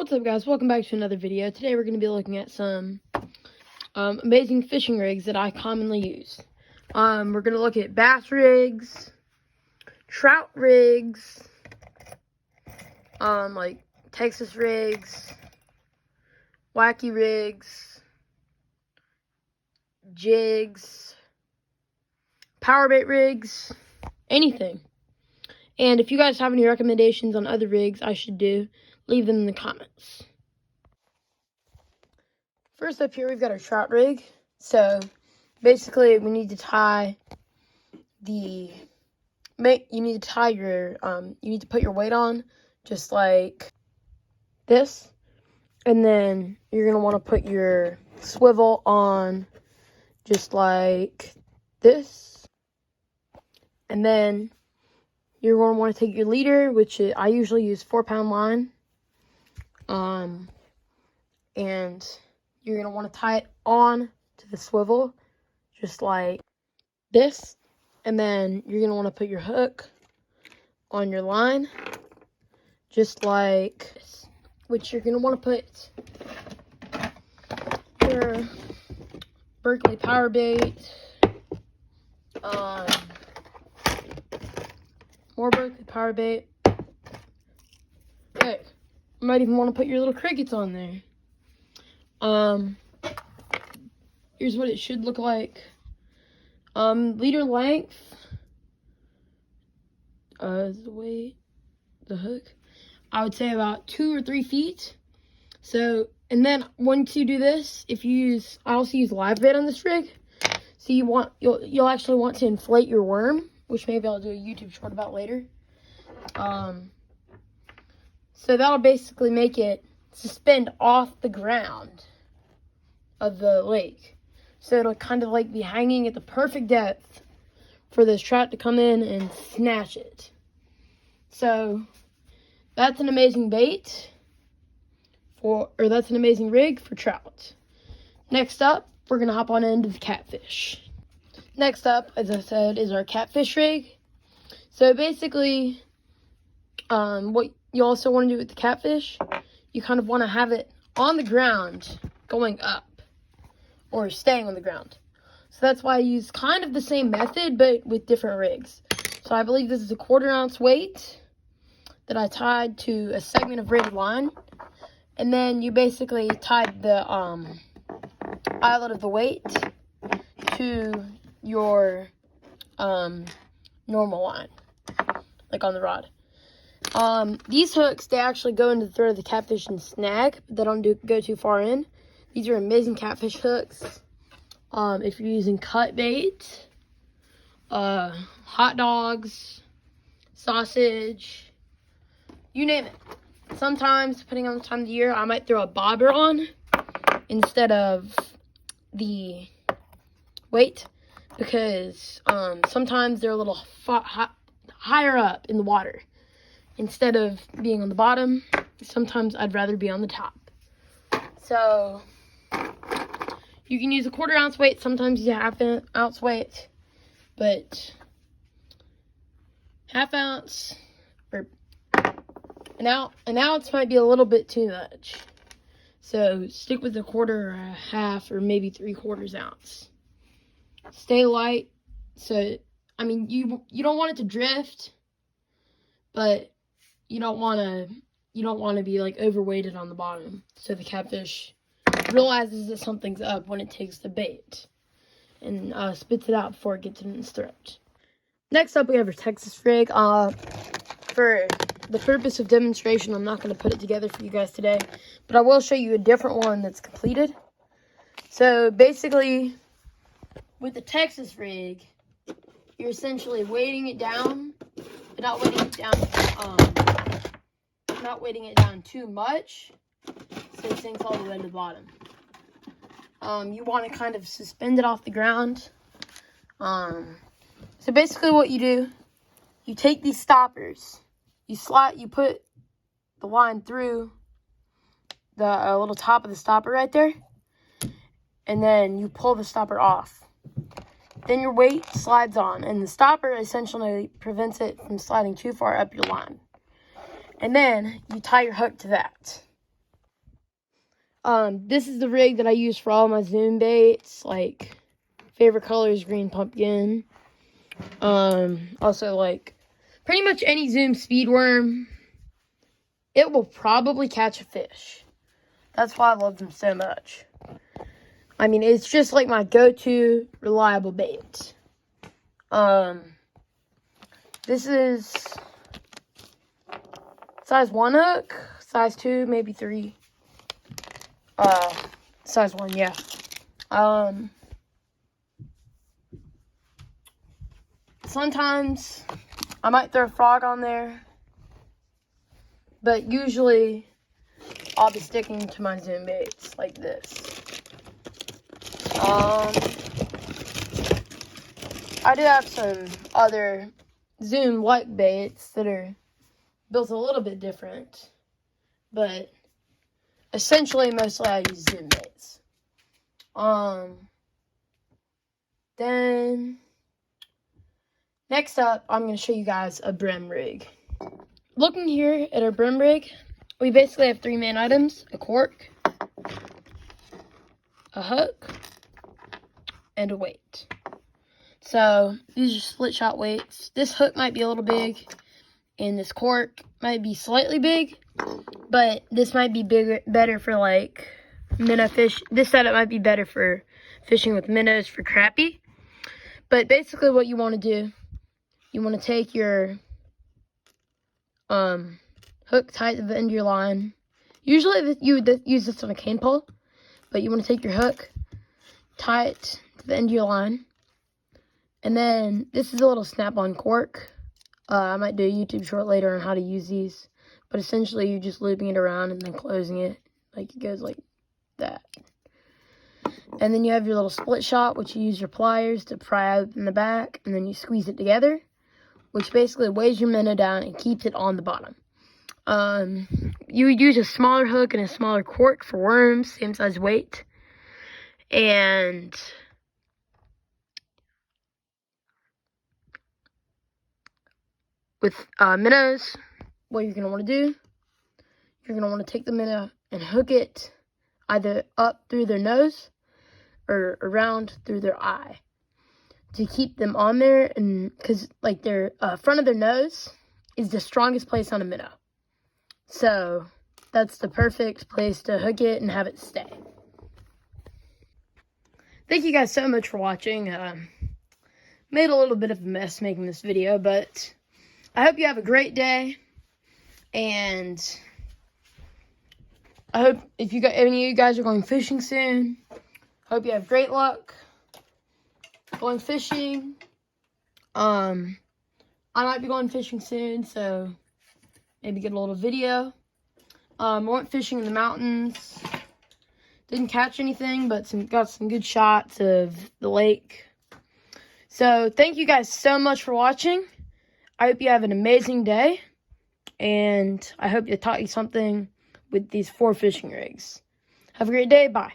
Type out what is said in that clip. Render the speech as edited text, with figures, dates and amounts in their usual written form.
What's up, guys? Welcome back to another video. Today we're going to be looking at some amazing fishing rigs that I commonly use. We're going to look at bass rigs, trout rigs, like Texas rigs, wacky rigs, jigs, powerbait rigs, anything. And if you guys have any recommendations on other rigs I should do, leave them in the comments. First up here, we've got our trout rig. So basically, we need to tie you need to put your weight on just like this, and then you're gonna want to put your swivel on just like this, and then you're going to want to take your leader, which I usually use 4-pound line, and you're going to want to tie it on to the swivel, just like this. And then you're going to want to put your hook on your line, just like this, which you're going to want to put your Berkeley power bait, more Berkeley power bait. Okay, you might even want to put your little crickets on there. Here's what it should look like. Leader length, the weight, the hook, I would say about 2 or 3 feet. So, and then once you do this, I also use live bait on this rig. So you'll actually want to inflate your worm, which maybe I'll do a YouTube short about later. So that'll basically make it suspend off the ground of the lake. So it'll kind of like be hanging at the perfect depth for this trout to come in and snatch it. So that's an amazing bait that's an amazing rig for trout. Next up, we're gonna hop on into the catfish. Next up, as I said, is our catfish rig. So basically, what you also want to do with the catfish, you kind of want to have it on the ground going up, or staying on the ground. So that's why I use kind of the same method, but with different rigs. So I believe this is a 1/4 ounce weight that I tied to a segment of braided line. And then you basically tied the eyelet of the weight to your normal line, like on the rod. These hooks, they actually go into the throat of the catfish and snag, but they don't go too far in. These are amazing catfish hooks. If you're using cut bait, hot dogs, sausage, you name it. Sometimes, depending on the time of the year, I might throw a bobber on instead of the weight, because sometimes they're a little higher up in the water. Instead of being on the bottom, sometimes I'd rather be on the top. So you can use a 1/4 ounce weight, sometimes you 1/2 ounce weight, but 1/2 ounce or an ounce might be a little bit too much. So stick with a 1/4 or a 1/2 or maybe 3/4 ounce. Stay light. So I mean, you don't want it to drift, but you don't want to be like overweighted on the bottom. So the catfish realizes that something's up when it takes the bait and spits it out before it gets in its throat. Next up, we have our Texas rig. For the purpose of demonstration, I'm not going to put it together for you guys today, but I will show you a different one that's completed. So basically, with the Texas rig, you're essentially weighting it down, but not weighting it down too much, so it sinks all the way to the bottom. You want to kind of suspend it off the ground. So basically what you do, you take these stoppers, you put the line through the little top of the stopper right there, and then you pull the stopper off. Then your weight slides on, and the stopper essentially prevents it from sliding too far up your line. And then you tie your hook to that. This is the rig that I use for all my Zoom baits. Like, favorite color is green pumpkin. Also, like, pretty much any Zoom speed worm, it will probably catch a fish. That's why I love them so much. I mean, it's just like my go-to reliable bait. This is size 1 hook, size 2, maybe 3. Size 1, yeah. Sometimes I might throw a frog on there, but usually I'll be sticking to my Zoom baits like this. I do have some other Zoom-like baits that are built a little bit different, but essentially mostly I use Zoom baits. Then next up, I'm going to show you guys a brim rig. Looking here at our brim rig, we basically have 3 main items: a cork, a hook, and a weight. So these are split shot weights. This hook might be a little big, and this cork might be slightly big, but this might be better for like minnow fish. This setup might be better for fishing with minnows for crappie. But basically what you want to do, you want to take your hook tight to the end of your line. Usually you would use this on a cane pole, but you want to take your hook, tie it to the end of your line, and then this is a little snap-on cork. I might do a YouTube short later on how to use these, but essentially you're just looping it around and then closing it, like it goes like that. And then you have your little split shot, which you use your pliers to pry out in the back, and then you squeeze it together, which basically weighs your minnow down and keeps it on the bottom. You would use a smaller hook and a smaller cork for worms, same size weight. And with minnows, what you're going to want to do, you're going to want to take the minnow and hook it either up through their nose or around through their eye to keep them on there, and because like their front of their nose is the strongest place on a minnow. So that's the perfect place to hook it and have it stay. Thank you guys so much for watching. Made a little bit of a mess making this video, but I hope you have a great day, and I hope if any of you guys are going fishing soon, hope you have great luck going fishing. I might be going fishing soon, so maybe get a little video. I went fishing in the mountains. Didn't catch anything, but got some good shots of the lake. So thank you guys so much for watching. I hope you have an amazing day, and I hope I taught you something with these 4 fishing rigs. Have a great day. Bye.